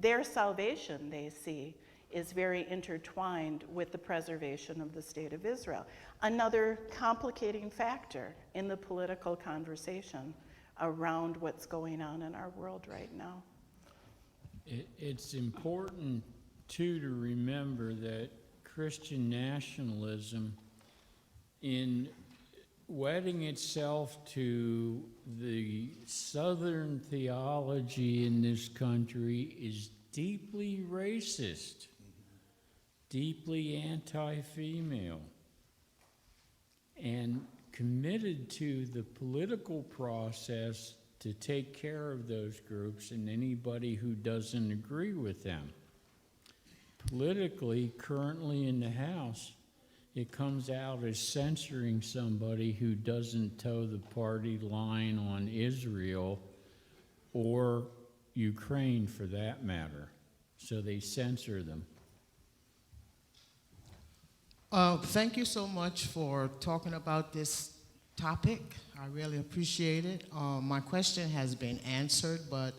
S2: their salvation, they see, is very intertwined with the preservation of the state of Israel. Another complicating factor in the political conversation around what's going on in our world right now.
S5: It's important, too, to remember that Christian nationalism, in wedding itself to the Southern theology in this country, is deeply racist, deeply anti-female, and committed to the political process to take care of those groups and anybody who doesn't agree with them. Politically, currently in the House, it comes out as censoring somebody who doesn't toe the party line on Israel or Ukraine, for that matter. So they censor them.
S11: Thank you so much for talking about this topic. I really appreciate it. My question has been answered, but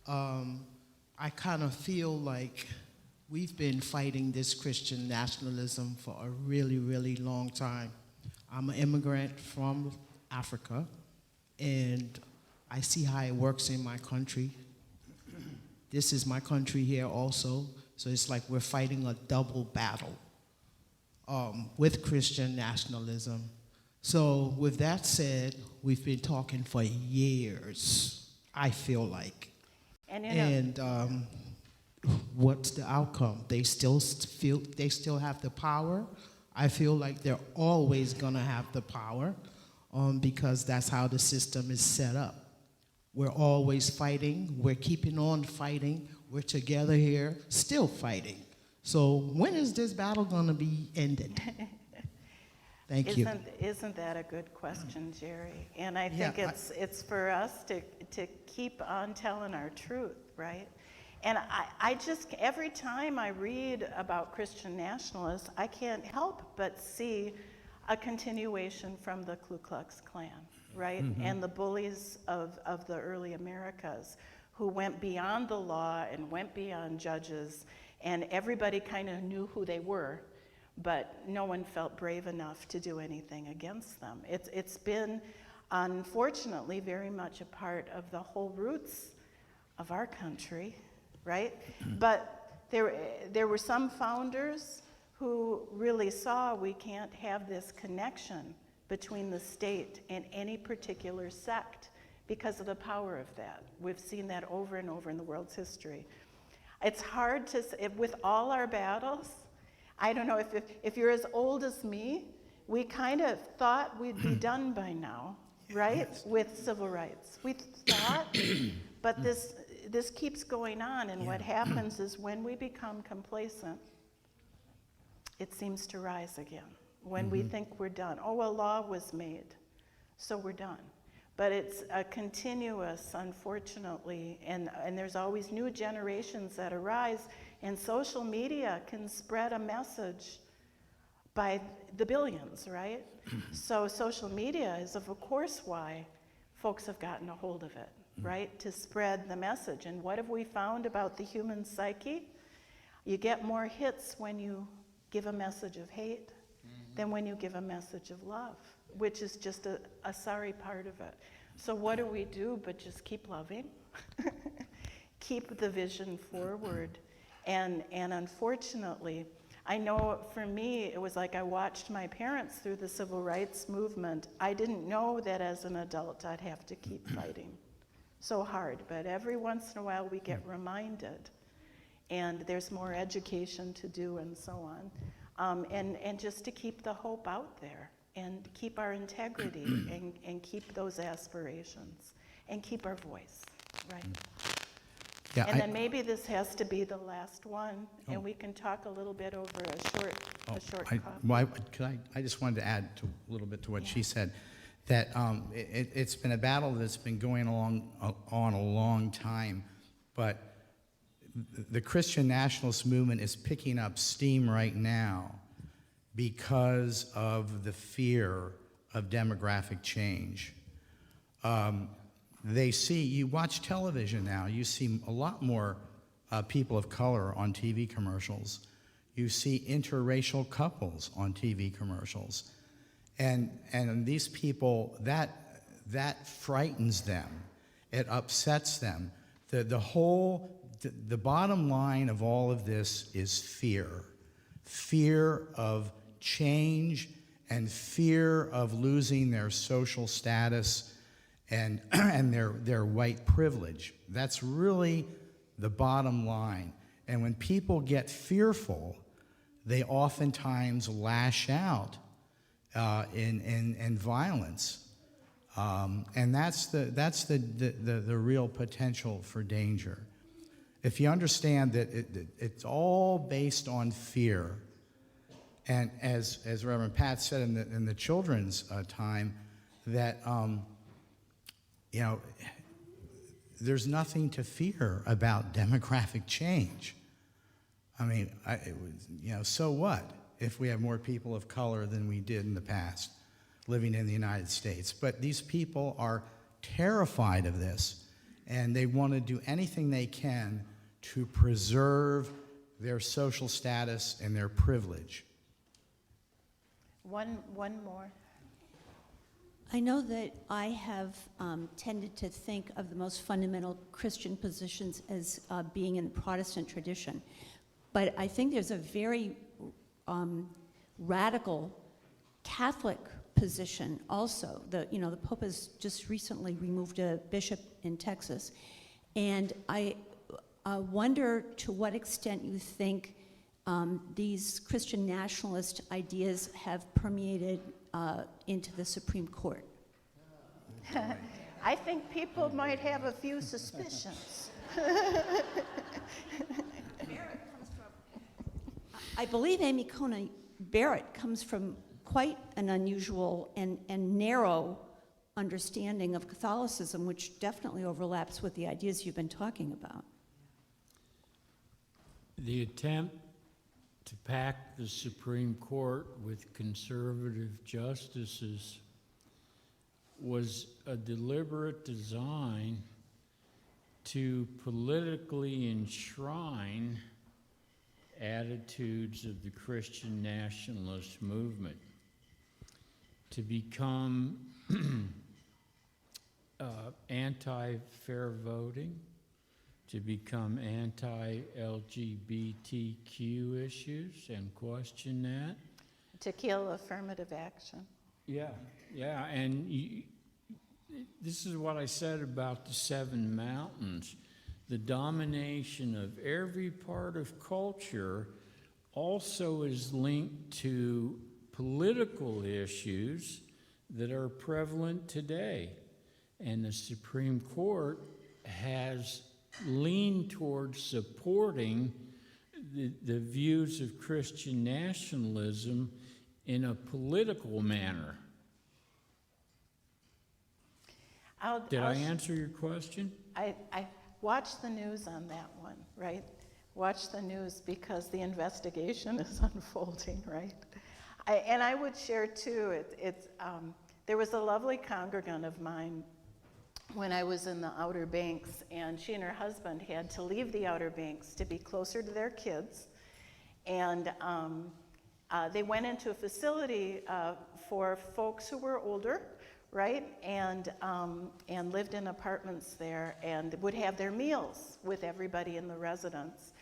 S11: I kind of feel like we've been fighting this Christian nationalism for a really, really long time. I'm an immigrant from Africa, and I see how it works in my country. This is my country here also, so it's like we're fighting a double battle with Christian nationalism. So with that said, we've been talking for years, I feel like. And what's the outcome? They still have the power. I feel like they're always gonna have the power because that's how the system is set up. We're always fighting, we're keeping on fighting, we're together here, still fighting. So when is this battle gonna be ended? Thank you.
S2: Isn't that a good question, Jerry? And I think it's for us to keep on telling our truth, right? And I just, every time I read about Christian nationalists, I can't help but see a continuation from the Ku Klux Klan, right? Mm-hmm. And the bullies of the early Americas who went beyond the law and went beyond judges, and everybody kind of knew who they were, but no one felt brave enough to do anything against them. It's been, unfortunately, very much a part of the whole roots of our country, right? But there were some founders who really saw we can't have this connection between the state and any particular sect because of the power of that. We've seen that over and over in the world's history. It's hard to, with all our battles, I don't know if you're as old as me, we kind of thought we'd be done by now. right? With civil rights. We thought, but this keeps going on, and what happens is when we become complacent, it seems to rise again. When we think we're done. Oh, a law was made, so we're done. But it's a continuous, unfortunately, and there's always new generations that arise, and social media can spread a message by the billions, right? So social media is, of course, why folks have gotten a hold of it, right? To spread the message. And what have we found about the human psyche? You get more hits when you give a message of hate than when you give a message of love, which is just a sorry part of it. So what do we do but just keep loving? Keep the vision forward. And unfortunately, I know for me, it was like I watched my parents through the civil rights movement. I didn't know that as an adult I'd have to keep fighting so hard, but every once in a while we get reminded, and there's more education to do and so on. And just to keep the hope out there, and keep our integrity, and keep those aspirations, and keep our voice, right?
S4: Yeah,
S2: And then maybe this has to be the last one, and we can talk a little bit over a short coffee.
S4: I just wanted to add a little bit to what she said, that it's been a battle that's been going on a long time, but the Christian nationalist movement is picking up steam right now because of the fear of demographic change. You watch television now, you see a lot more people of color on TV commercials. You see interracial couples on TV commercials. And these people, that frightens them. It upsets them. The bottom line of all of this is fear. Fear of change and fear of losing their social status and their white privilege. That's really the bottom line. And when people get fearful, they oftentimes lash out in violence. And that's the real potential for danger. If you understand that it's all based on fear, and as Reverend Pat said in the children's time, that there's nothing to fear about demographic change. I mean, so what if we have more people of color than we did in the past living in the United States? But these people are terrified of this, and they want to do anything they can to preserve their social status and their privilege.
S2: One more.
S12: I know that I have tended to think of the most fundamental Christian positions as being in the Protestant tradition, but I think there's a very radical Catholic position also. The Pope has just recently removed a bishop in Texas, and I wonder to what extent you think these Christian nationalist ideas have permeated into the Supreme Court.
S2: I think people might have a few suspicions.
S12: I believe Amy Coney Barrett comes from quite an unusual and narrow understanding of Catholicism, which definitely overlaps with the ideas you've been talking about.
S5: The attempt to pack the Supreme Court with conservative justices was a deliberate design to politically enshrine attitudes of the Christian nationalist movement, to become anti-fair voting, to become anti-LGBTQ issues and question that.
S2: To kill affirmative action.
S5: Yeah, and this is what I said about the 7 mountains. The domination of every part of culture also is linked to political issues that are prevalent today. And the Supreme Court has leaned towards supporting the views of Christian nationalism in a political manner. Did I answer your question?
S2: I watch the news on that one, right? Watch the news because the investigation is unfolding, right? And I would share too, there was a lovely congregant of mine when I was in the Outer Banks, and she and her husband had to leave the Outer Banks to be closer to their kids. And they went into a facility for folks who were older, right? And lived in apartments there and would have their meals with everybody in the residence.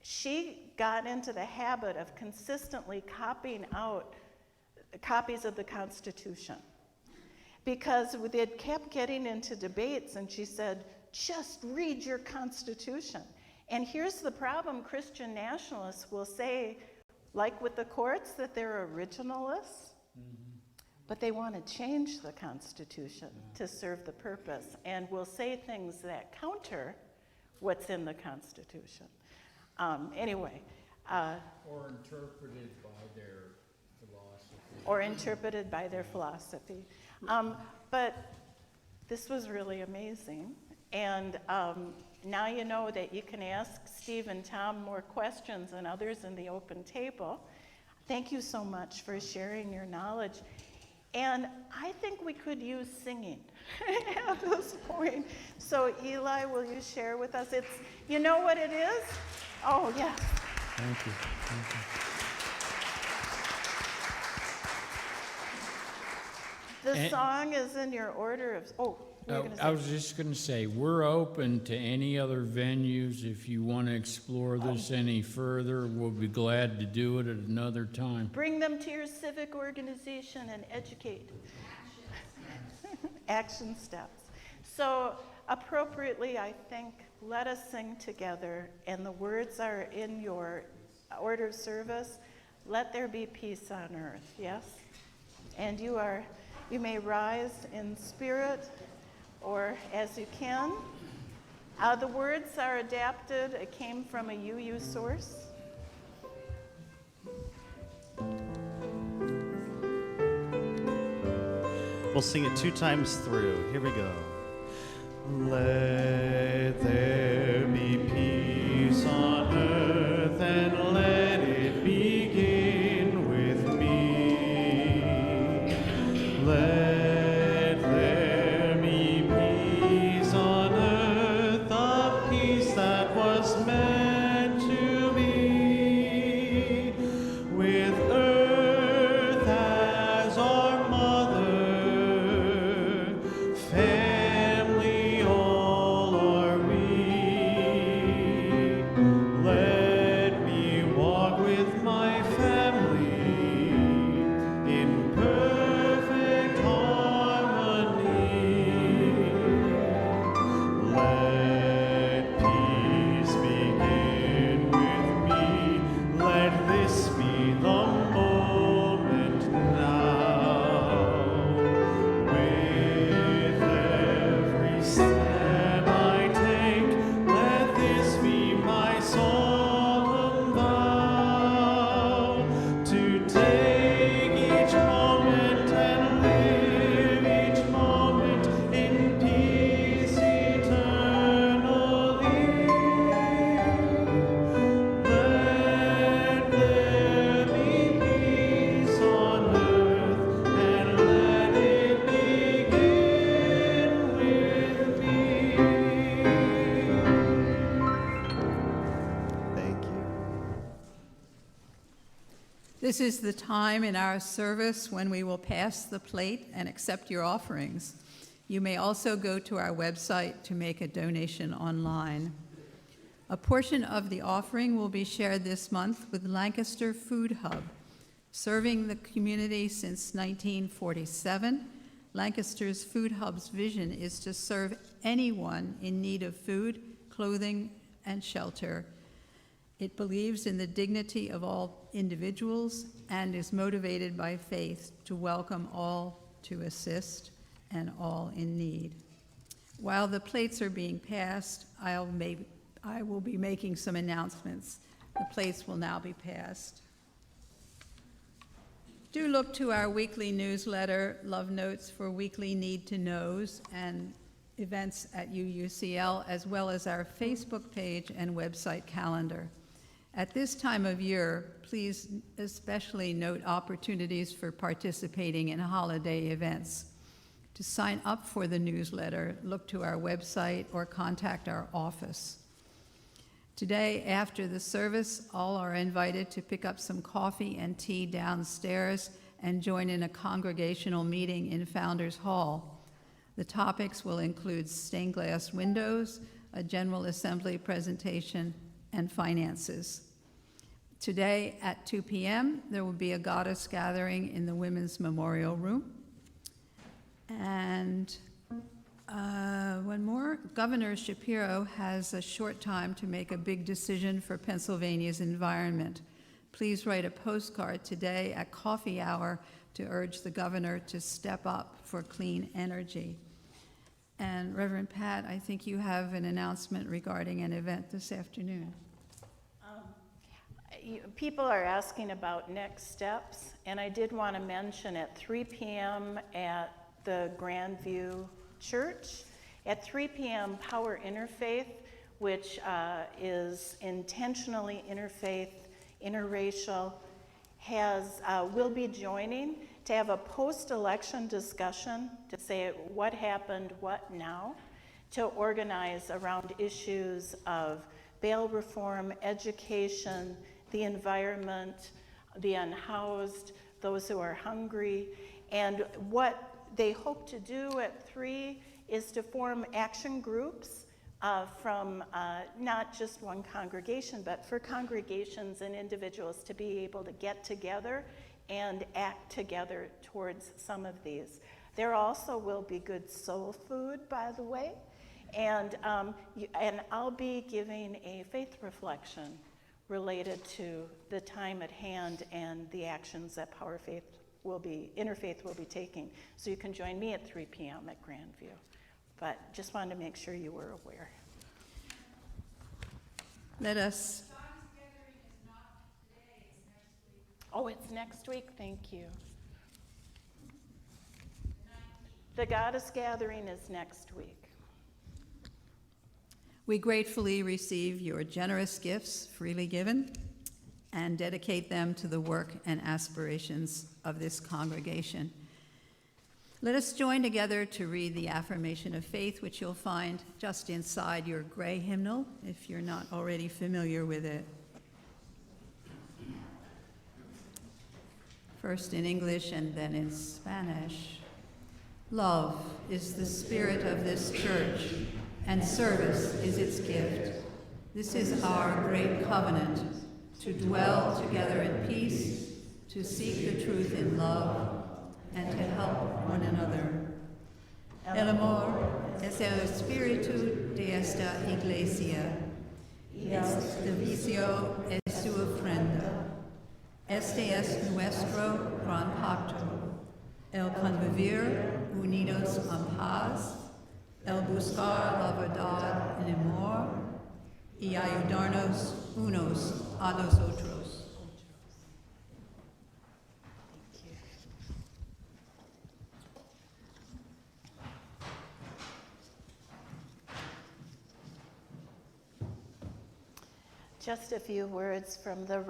S2: She got into the habit of consistently copying out copies of the Constitution, because they kept getting into debates, and she said, just read your Constitution. And here's the problem: Christian nationalists will say, like with the courts, that they're originalists, but they want to change the Constitution to serve the purpose, and will say things that counter what's in the Constitution. Anyway.
S5: Or interpreted by their philosophy.
S2: Or interpreted by their philosophy. But this was really amazing. And now you know that you can ask Steve and Tom more questions and others in the open table. Thank you so much for sharing your knowledge. And I think we could use singing at this point. So Eli, will you share with us? You know what it is? Oh, yes.
S5: Thank you. Thank you.
S2: The song is in your order of,
S5: I was just going to say, we're open to any other venues. If you want to explore this any further, we'll be glad to do it at another time.
S2: Bring them to your civic organization and educate. Action steps. So appropriately, I think, let us sing together, and the words are in your order of service. Let there be peace on earth, yes? And you may rise in spirit or as you can. The words are adapted. It came from a UU source.
S3: We'll sing it 2 times through. Here we go. Let there be peace on earth, and let it begin with me. Let there be peace on earth, the peace that was meant to be, with earth as our mother, family all are we. Let me walk with my family in perfect harmony. Let peace begin with me. Let this be the moment now. With every step I take, let this be my solemn vow, to take each moment and live each moment in peace eternally. Let there be peace on earth, and let it begin with me. Thank you.
S1: This is the time in our service when we will pass the plate and accept your offerings. You may also go to our website to make a donation online. A portion of the offering will be shared this month with Lancaster Food Hub. Serving the community since 1947, Lancaster's Food Hub's vision is to serve anyone in need of food, clothing, and shelter. It believes in the dignity of all individuals and is motivated by faith to welcome all to assist and all in need. While the plates are being passed, I will be making some announcements. The plates will now be passed. Do look to our weekly newsletter, Love Notes for Weekly Need to Knows, and events at UUCL, as well as our Facebook page and website calendar. At this time of year, please especially note opportunities for participating in holiday events. To sign up for the newsletter, look to our website or contact our office. Today, after the service, all are invited to pick up some coffee and tea downstairs and join in a congregational meeting in Founders Hall. The topics will include stained glass windows, a General Assembly presentation, and finances. Today at 2 p.m., there will be a goddess gathering in the Women's Memorial Room. And one more, Governor Shapiro has a short time to make a big decision for Pennsylvania's environment. Please write a postcard today at coffee hour to urge the governor to step up for clean energy. And Reverend Pat, I think you have an announcement regarding an event this afternoon.
S2: People are asking about next steps, and I did want to mention at 3 p.m. at the Grandview Church, at 3 p.m. Power Interfaith, which is intentionally interfaith, interracial, will be joining to have a post-election discussion to say what happened, what now, to organize around issues of bail reform, education, the environment, the unhoused, those who are hungry. And what they hope to do at 3 is to form action groups from not just one congregation, but for congregations and individuals to be able to get together and act together towards some of these. There also will be good soul food, by the way, and I'll be giving a faith reflection related to the time at hand and the actions that Interfaith will be taking. So you can join me at 3 p.m. at Grandview. But just wanted to make sure you were aware.
S1: Let us.
S2: Oh, it's next week? Thank you. The Goddess Gathering is next week.
S1: We gratefully receive your generous gifts, freely given, and dedicate them to the work and aspirations of this congregation. Let us join together to read the affirmation of faith, which you'll find just inside your gray hymnal, if you're not already familiar with it. First in English and then in Spanish. Love is the spirit of this church, and service is its gift. This is our great covenant, to dwell together in peace, to seek the truth in love, and to help one another. El amor es el espíritu de esta iglesia. Este vicio es su ofrenda. Este es nuestro gran pacto. El convivir unidos en paz, el buscar la verdad en amor, y ayudarnos unos a los otros.
S2: Just a few words from the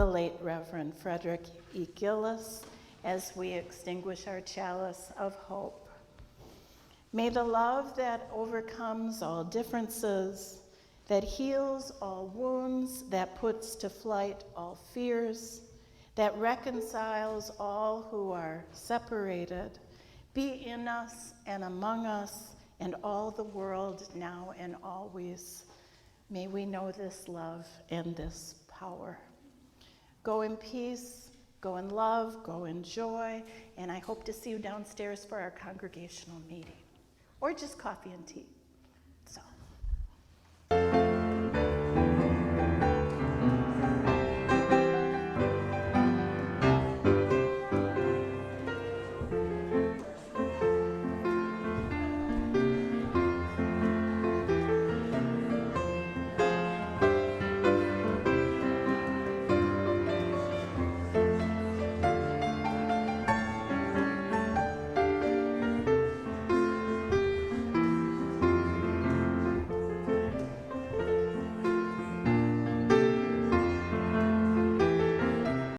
S2: late Reverend Frederick E. Gillis as we extinguish our chalice of hope. May the love that overcomes all differences, that heals all wounds, that puts to flight all fears, that reconciles all who are separated, be in us and among us and all the world now and always. May we know this love and this power. Go in peace, go in love, go in joy, and I hope to see you downstairs for our congregational meeting, or just coffee and tea.